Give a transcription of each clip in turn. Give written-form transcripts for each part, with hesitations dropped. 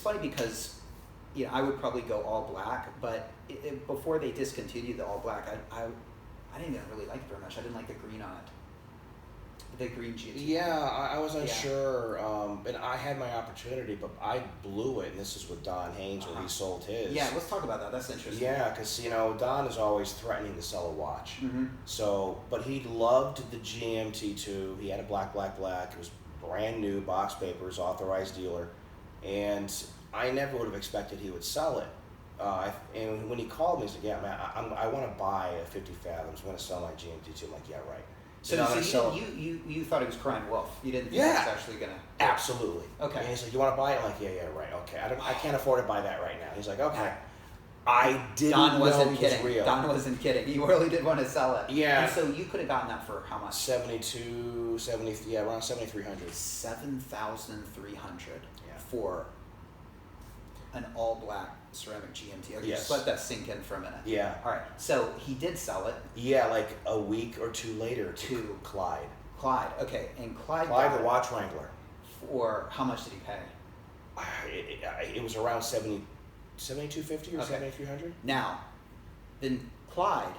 funny because, I would probably go all black, but before they discontinued the all black, I didn't even really like it very much. I didn't like the green on it. The green GMT. Yeah, I was unsure, and I had my opportunity, but I blew it, and this is with Don Haines where he sold his. Yeah, let's talk about that. That's interesting. Yeah, because, Don is always threatening to sell a watch. So, but he loved the GMT too. He had a black. It was brand new, box papers, authorized dealer, and I never would have expected he would sell it. And when he called me, he said, "Yeah, man, I want to buy a 50 Fathoms. I want to sell my GMT too." I'm like, "Yeah, right." So you thought he was crying wolf. You didn't think he was actually going to... Absolutely. Okay. And he's like, "You want to buy it?" I'm like, yeah, right, okay. I can't afford to buy that right now. He's like, "Okay." I didn't know he was real. Don wasn't kidding. He really did want to sell it. Yeah. And so you could have gotten that for how much? Around 7,300. 7,300 for an all black ceramic GMT. Okay, yes. Just let that sink in for a minute. Yeah. All right. So he did sell it. Yeah, like a week or two later to Clyde. Okay. And Clyde the watch wrangler. For how much did he pay? It was around 7,250 or 7,300. Now, then Clyde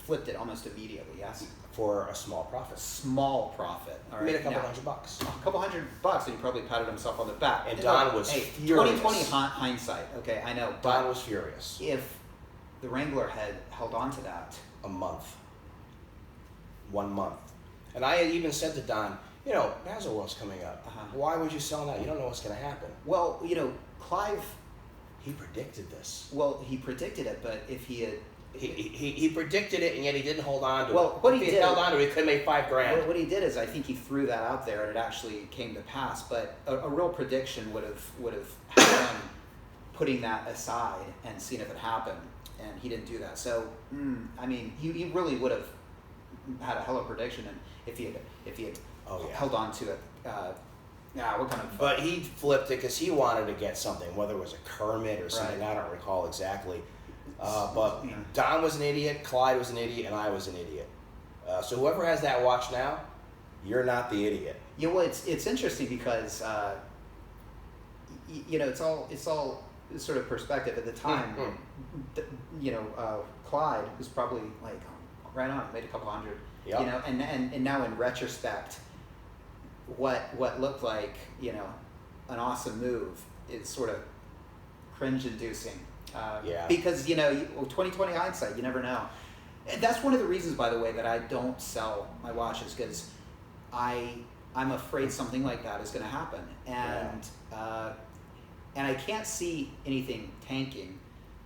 flipped it almost immediately. Yes. For a small profit. Small profit. All right. Made a couple $100. A couple $100, and he probably patted himself on the back. And Don was furious. 2020 hindsight. Okay, I know. Don was furious. If the Wrangler had held on to that a month, 1 month, and I had even said to Don, Baselworld's coming up. Why would you sell that? You don't know what's going to happen. Well, Clive. He predicted this. Well, he predicted it, but if he had. He predicted it, and yet he didn't hold on to it. Well, what if he did, held on to it, he could have made $5,000. What he did is, I think he threw that out there, and it actually came to pass. But a real prediction would have had him putting that aside and seeing if it happened, and he didn't do that. So, he really would have had a hell of a prediction, and if he had held on to it. What kind of? But he flipped it because he wanted to get something, whether it was a Kermit or something. Right. I don't recall exactly. But Don was an idiot, Clyde was an idiot, and I was an idiot. So whoever has that watch now, you're not the idiot. Yeah, well, it's interesting because it's all sort of perspective. At the time, Clyde was probably like right on, made a couple hundred. Yep. And now in retrospect, what looked like an awesome move is sort of cringe-inducing. Because 2020 hindsight, you never know. And that's one of the reasons, by the way, that I don't sell my watches, because I'm afraid something like that is going to happen, and I can't see anything tanking,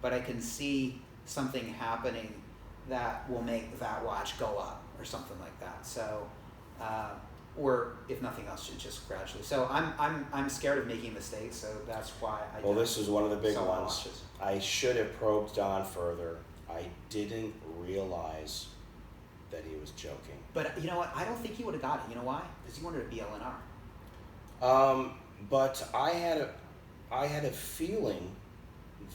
but I can see something happening that will make that watch go up or something like that. So, or if nothing else, just gradually. So I'm scared of making mistakes, so that's why I. Well, this is one of the big ones. Watches. I should have probed Don further. I didn't realize that he was joking. But you know what? I don't think he would have got it. You know why? Because he wanted a BLNR. But I had a feeling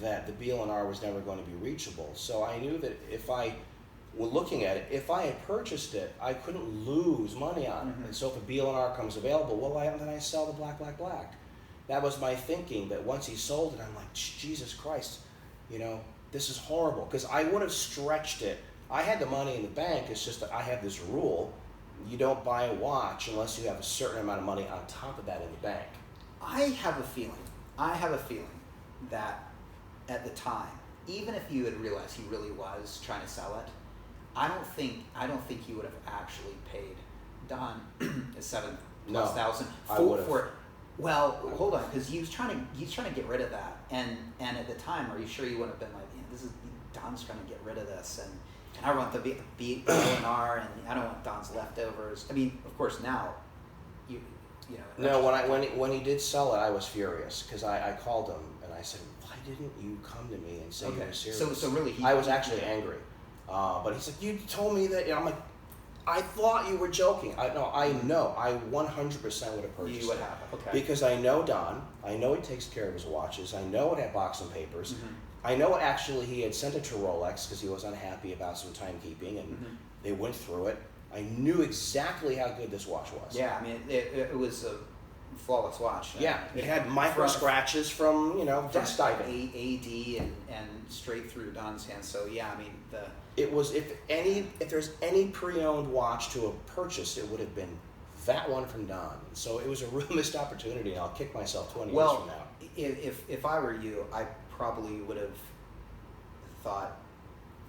that the BLNR was never going to be reachable. So I knew that if I were looking at it, if I had purchased it, I couldn't lose money on it. And so if a BLNR comes available, then I sell the black. That was my thinking, that once he sold it, I'm like, Jesus Christ, this is horrible. Because I would have stretched it. I had the money in the bank. It's just that I have this rule. You don't buy a watch unless you have a certain amount of money on top of that in the bank. I have a feeling that at the time, even if you had realized he really was trying to sell it, I don't think he would have actually paid Don $7,000+ for it. Well, hold on, because he's trying to get rid of that, and at the time, are you sure you wouldn't have been like, Don's trying to get rid of this, and I want the BLNR, and I don't want Don's leftovers. I mean, of course, now No, when he did sell it, I was furious, because I called him and I said, why didn't you come to me and say you were serious? So really, I was actually angry, but he said, you told me that. I'm like, I thought you were joking. I know. I 100% would have purchased you would it. have, okay. Because I know Don. I know he takes care of his watches. I know it had boxing papers. I know actually he had sent it to Rolex because he was unhappy about some timekeeping, and they went through it. I knew exactly how good this watch was. Yeah, I mean, it was flawless watch. Yeah, it had micro scratches from dust diving. AD and straight through Don's hands. So yeah, I mean it was if there's any pre-owned watch to have purchased, it would have been that one from Don. So it was a real missed opportunity, and I'll kick myself 20 years from now. If I were you, I probably would have thought,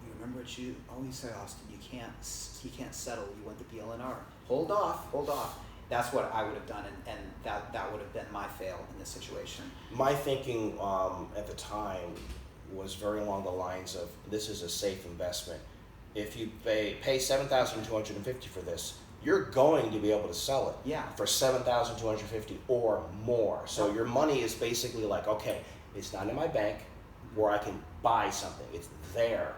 you remember what you always say, Austin, you can't settle, you want the BLNR. Hold off. That's what I would have done, and that would have been my fail in this situation. My thinking at the time was very along the lines of, this is a safe investment. If you pay $7,250 for this, you're going to be able to sell it for $7,250 or more. So your money is basically like, okay, it's not in my bank where I can buy something. It's there,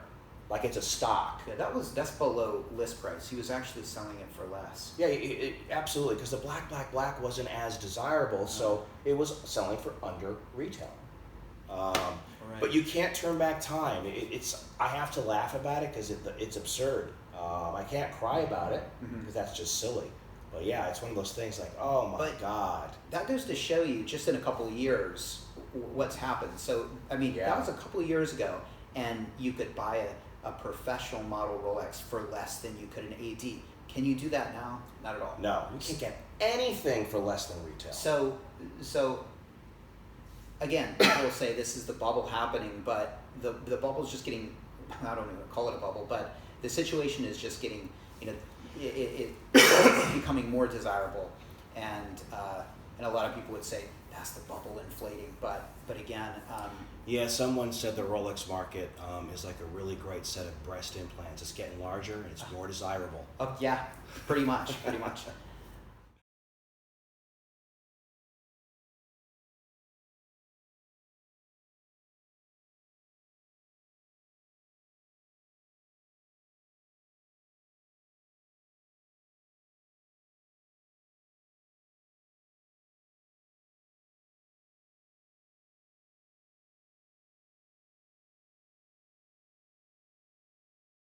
like it's a stock. Yeah, that's below list price. He was actually selling it for less. Yeah, absolutely, because the black wasn't as desirable, so it was selling for under retail. Right. But you can't turn back time. I have to laugh about it because it's absurd. I can't cry about it because that's just silly. But yeah, it's one of those things like, oh my God. That goes to show you just in a couple of years what's happened. So, I mean, that was a couple of years ago, and you could buy a professional model Rolex for less than you could an AD. Can you do that now? Not at all. No, you can't get anything for less than retail. So again, people will say this is the bubble happening, but the bubble's just getting, I don't even call it a bubble, but the situation is just getting, it's becoming more desirable, and a lot of people would say that's the bubble inflating, but again. Yeah, someone said the Rolex market is like a really great set of breast implants. It's getting larger and it's more desirable. Yeah, pretty much.